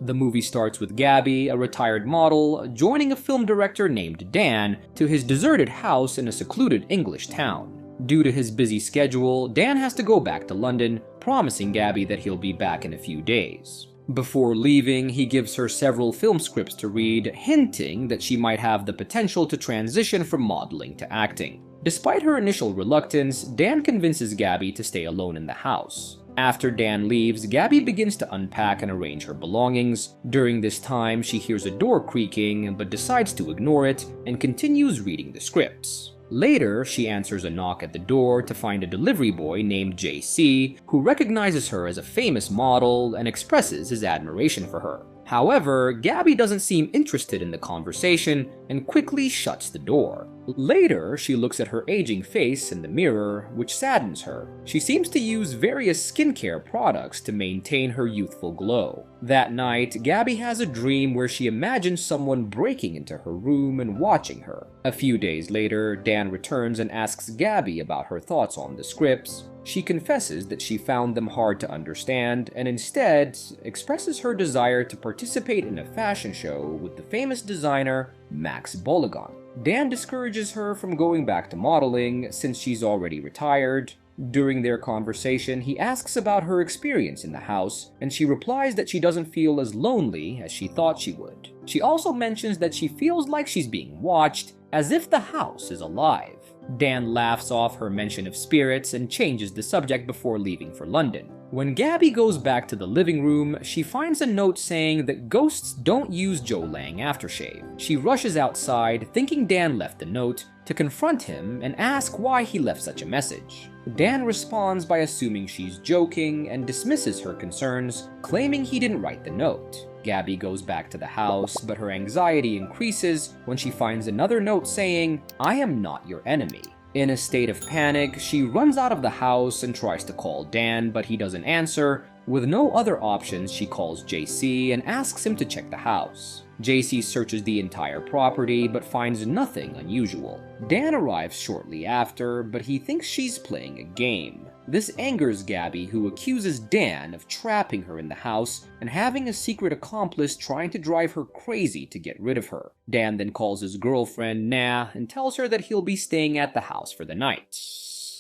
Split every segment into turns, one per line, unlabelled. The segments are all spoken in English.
The movie starts with Gabby, a retired model, joining a film director named Dan to his deserted house in a secluded English town. Due to his busy schedule, Dan has to go back to London, promising Gabby that he'll be back in a few days. Before leaving, he gives her several film scripts to read, hinting that she might have the potential to transition from modeling to acting. Despite her initial reluctance, Dan convinces Gabby to stay alone in the house. After Dan leaves, Gabby begins to unpack and arrange her belongings. During this time, she hears a door creaking, but decides to ignore it and continues reading the scripts. Later, she answers a knock at the door to find a delivery boy named JC, who recognizes her as a famous model and expresses his admiration for her. However, Gabby doesn't seem interested in the conversation and quickly shuts the door. Later, she looks at her aging face in the mirror, which saddens her. She seems to use various skincare products to maintain her youthful glow. That night, Gabby has a dream where she imagines someone breaking into her room and watching her. A few days later, Dan returns and asks Gabby about her thoughts on the scripts. She confesses that she found them hard to understand and instead expresses her desire to participate in a fashion show with the famous designer Max Bologan. Dan discourages her from going back to modeling since she's already retired. During their conversation, he asks about her experience in the house, and she replies that she doesn't feel as lonely as she thought she would. She also mentions that she feels like she's being watched, as if the house is alive. Dan laughs off her mention of spirits and changes the subject before leaving for London. When Gabby goes back to the living room, she finds a note saying that ghosts don't use Joe Lang aftershave. She rushes outside, thinking Dan left the note, to confront him and ask why he left such a message. Dan responds by assuming she's joking and dismisses her concerns, claiming he didn't write the note. Gabby goes back to the house, but her anxiety increases when she finds another note saying, "I am not your enemy." In a state of panic, she runs out of the house and tries to call Dan, but he doesn't answer. With no other options, she calls JC and asks him to check the house. JC searches the entire property, but finds nothing unusual. Dan arrives shortly after, but he thinks she's playing a game. This angers Gabby, who accuses Dan of trapping her in the house and having a secret accomplice trying to drive her crazy to get rid of her. Dan then calls his girlfriend, Nah, and tells her that he'll be staying at the house for the night.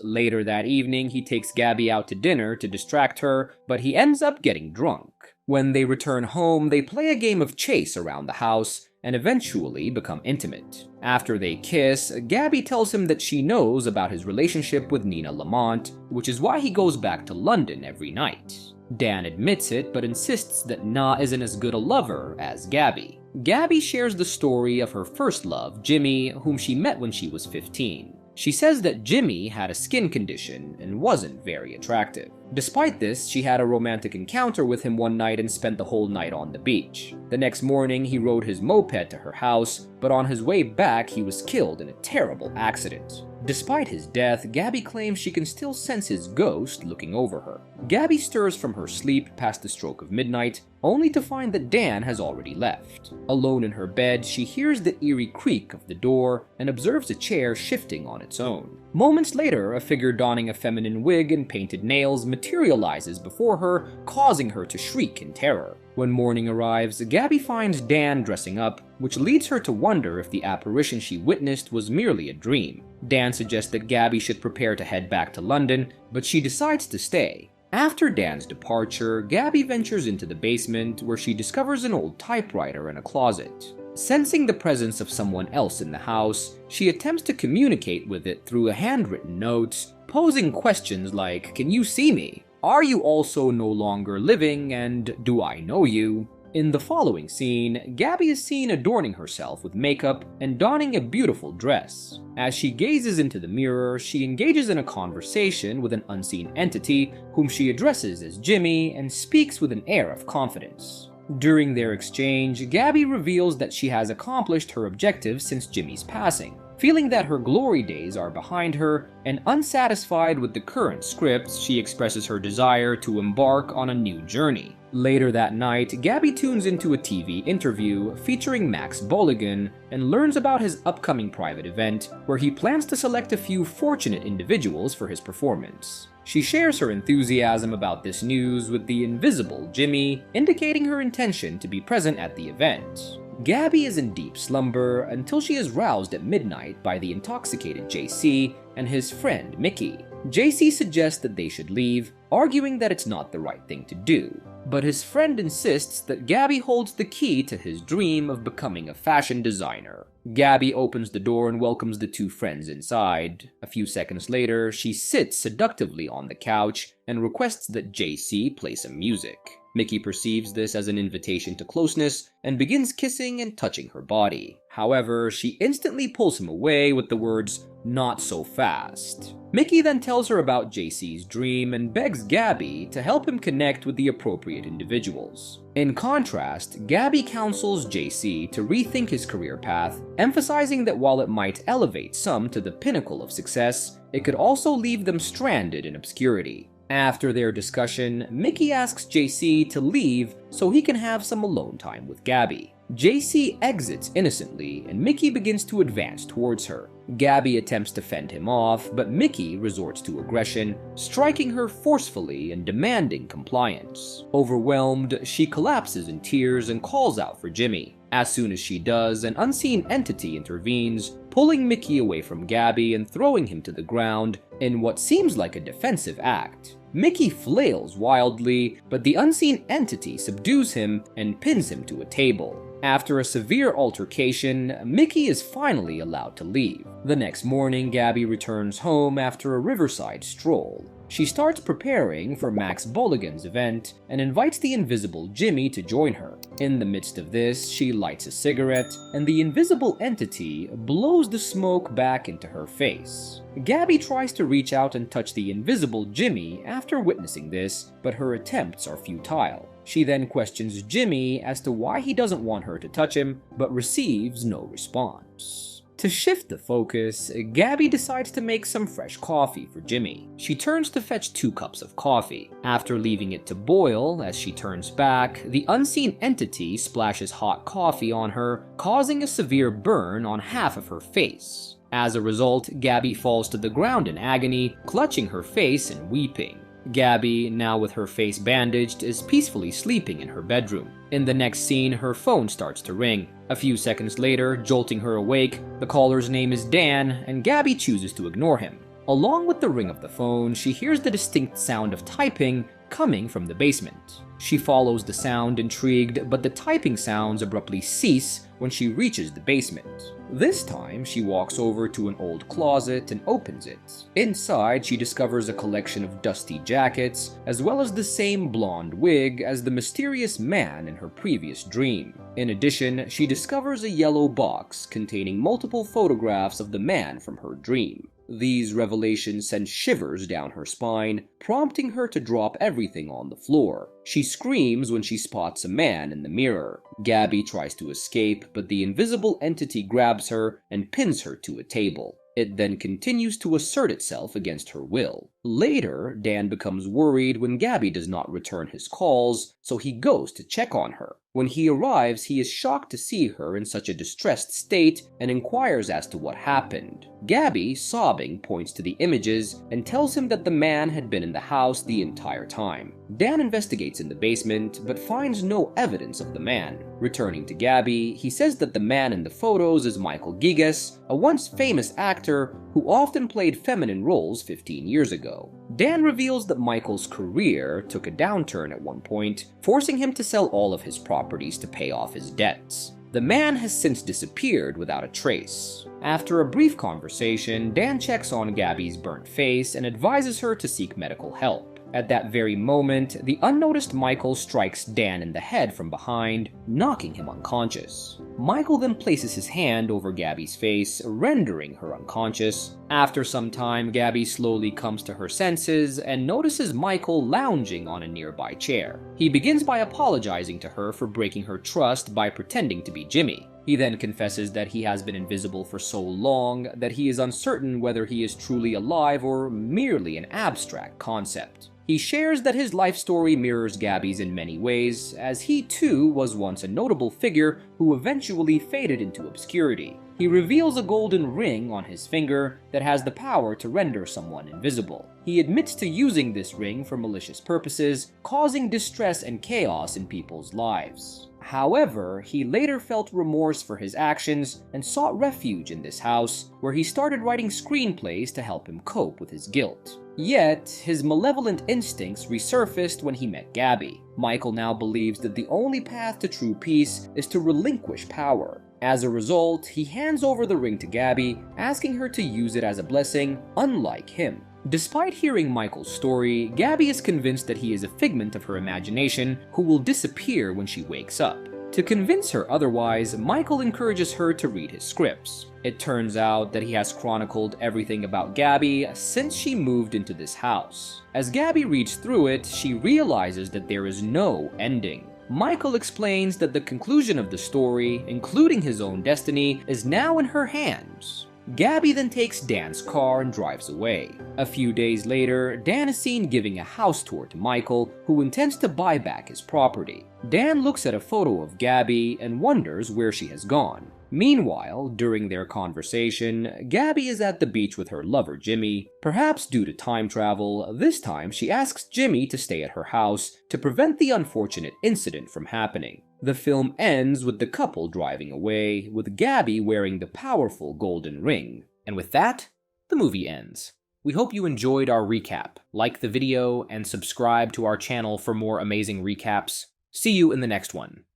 Later that evening, he takes Gabby out to dinner to distract her, but he ends up getting drunk. When they return home, they play a game of chase around the house and eventually become intimate. After they kiss, Gabby tells him that she knows about his relationship with Nina Lamont, which is why he goes back to London every night. Dan admits it, but insists that Na isn't as good a lover as Gabby. Gabby shares the story of her first love, Jimmy, whom she met when she was 15. She says that Jimmy had a skin condition and wasn't very attractive. Despite this, she had a romantic encounter with him one night and spent the whole night on the beach. The next morning, he rode his moped to her house, but on his way back, he was killed in a terrible accident. Despite his death, Gabby claims she can still sense his ghost looking over her. Gabby stirs from her sleep past the stroke of midnight, only to find that Dan has already left. Alone in her bed, she hears the eerie creak of the door and observes a chair shifting on its own. Moments later, a figure donning a feminine wig and painted nails materializes before her, causing her to shriek in terror. When morning arrives, Gabby finds Dan dressing up, which leads her to wonder if the apparition she witnessed was merely a dream. Dan suggests that Gabby should prepare to head back to London, but she decides to stay. After Dan's departure, Gabby ventures into the basement where she discovers an old typewriter in a closet. Sensing the presence of someone else in the house, she attempts to communicate with it through a handwritten note, posing questions like, "Can you see me? Are you also no longer living, and do I know you?" In the following scene, Gabby is seen adorning herself with makeup and donning a beautiful dress. As she gazes into the mirror, she engages in a conversation with an unseen entity whom she addresses as Jimmy and speaks with an air of confidence. During their exchange, Gabby reveals that she has accomplished her objective since Jimmy's passing. Feeling that her glory days are behind her, and unsatisfied with the current scripts, she expresses her desire to embark on a new journey. Later that night, Gabby tunes into a TV interview featuring Max Bolligan and learns about his upcoming private event, where he plans to select a few fortunate individuals for his performance. She shares her enthusiasm about this news with the invisible Jimmy, indicating her intention to be present at the event. Gabby is in deep slumber until she is roused at midnight by the intoxicated JC and his friend Mickey. JC suggests that they should leave, arguing that it's not the right thing to do. But his friend insists that Gabby holds the key to his dream of becoming a fashion designer. Gabby opens the door and welcomes the two friends inside. A few seconds later, she sits seductively on the couch and requests that JC play some music. Mickey perceives this as an invitation to closeness and begins kissing and touching her body. However, she instantly pulls him away with the words, "Not so fast." Mickey then tells her about JC's dream and begs Gabby to help him connect with the appropriate individuals. In contrast, Gabby counsels JC to rethink his career path, emphasizing that while it might elevate some to the pinnacle of success, it could also leave them stranded in obscurity. After their discussion, Mickey asks JC to leave so he can have some alone time with Gabby. JC exits innocently, and Mickey begins to advance towards her. Gabby attempts to fend him off, but Mickey resorts to aggression, striking her forcefully and demanding compliance. Overwhelmed, she collapses in tears and calls out for Jimmy. As soon as she does, an unseen entity intervenes, pulling Mickey away from Gabby and throwing him to the ground in what seems like a defensive act. Mickey flails wildly, but the unseen entity subdues him and pins him to a table. After a severe altercation, Mickey is finally allowed to leave. The next morning, Gabby returns home after a riverside stroll. She starts preparing for Max Bolligan's event and invites the invisible Jimmy to join her. In the midst of this, she lights a cigarette, and the invisible entity blows the smoke back into her face. Gabby tries to reach out and touch the invisible Jimmy after witnessing this, but her attempts are futile. She then questions Jimmy as to why he doesn't want her to touch him, but receives no response. To shift the focus, Gabby decides to make some fresh coffee for Jimmy. She turns to fetch 2 cups of coffee. After leaving it to boil, as she turns back, the unseen entity splashes hot coffee on her, causing a severe burn on half of her face. As a result, Gabby falls to the ground in agony, clutching her face and weeping. Gabby, now with her face bandaged, is peacefully sleeping in her bedroom. In the next scene, her phone starts to ring. A few seconds later, jolting her awake, the caller's name is Dan, and Gabby chooses to ignore him. Along with the ring of the phone, she hears the distinct sound of typing coming from the basement. She follows the sound, intrigued, but the typing sounds abruptly cease when she reaches the basement. This time, she walks over to an old closet and opens it. Inside, she discovers a collection of dusty jackets, as well as the same blonde wig as the mysterious man in her previous dream. In addition, she discovers a yellow box containing multiple photographs of the man from her dream. These revelations send shivers down her spine, prompting her to drop everything on the floor. She screams when she spots a man in the mirror. Gabby tries to escape, but the invisible entity grabs her and pins her to a table. It then continues to assert itself against her will. Later, Dan becomes worried when Gabby does not return his calls, so he goes to check on her. When he arrives, he is shocked to see her in such a distressed state and inquires as to what happened. Gabby, sobbing, points to the images and tells him that the man had been in the house the entire time. Dan investigates in the basement, but finds no evidence of the man. Returning to Gabby, he says that the man in the photos is Michael Gigas, a once famous actor who often played feminine roles 15 years ago. Dan reveals that Michael's career took a downturn at one point, forcing him to sell all of his properties to pay off his debts. The man has since disappeared without a trace. After a brief conversation, Dan checks on Gabby's burnt face and advises her to seek medical help. At that very moment, the unnoticed Michael strikes Dan in the head from behind, knocking him unconscious. Michael then places his hand over Gabby's face, rendering her unconscious. After some time, Gabby slowly comes to her senses and notices Michael lounging on a nearby chair. He begins by apologizing to her for breaking her trust by pretending to be Jimmy. He then confesses that he has been invisible for so long that he is uncertain whether he is truly alive or merely an abstract concept. He shares that his life story mirrors Gabby's in many ways, as he too was once a notable figure who eventually faded into obscurity. He reveals a golden ring on his finger that has the power to render someone invisible. He admits to using this ring for malicious purposes, causing distress and chaos in people's lives. However, he later felt remorse for his actions and sought refuge in this house, where he started writing screenplays to help him cope with his guilt. Yet, his malevolent instincts resurfaced when he met Gabby. Michael now believes that the only path to true peace is to relinquish power. As a result, he hands over the ring to Gabby, asking her to use it as a blessing, unlike him. Despite hearing Michael's story, Gabby is convinced that he is a figment of her imagination who will disappear when she wakes up. To convince her otherwise, Michael encourages her to read his scripts. It turns out that he has chronicled everything about Gabby since she moved into this house. As Gabby reads through it, she realizes that there is no ending. Michael explains that the conclusion of the story, including his own destiny, is now in her hands. Gabby then takes Dan's car and drives away. A few days later, Dan is seen giving a house tour to Michael, who intends to buy back his property. Dan looks at a photo of Gabby and wonders where she has gone. Meanwhile, during their conversation, Gabby is at the beach with her lover Jimmy. Perhaps due to time travel, this time she asks Jimmy to stay at her house to prevent the unfortunate incident from happening. The film ends with the couple driving away, with Gabby wearing the powerful golden ring. And with that, the movie ends. We hope you enjoyed our recap. Like the video and subscribe to our channel for more amazing recaps. See you in the next one.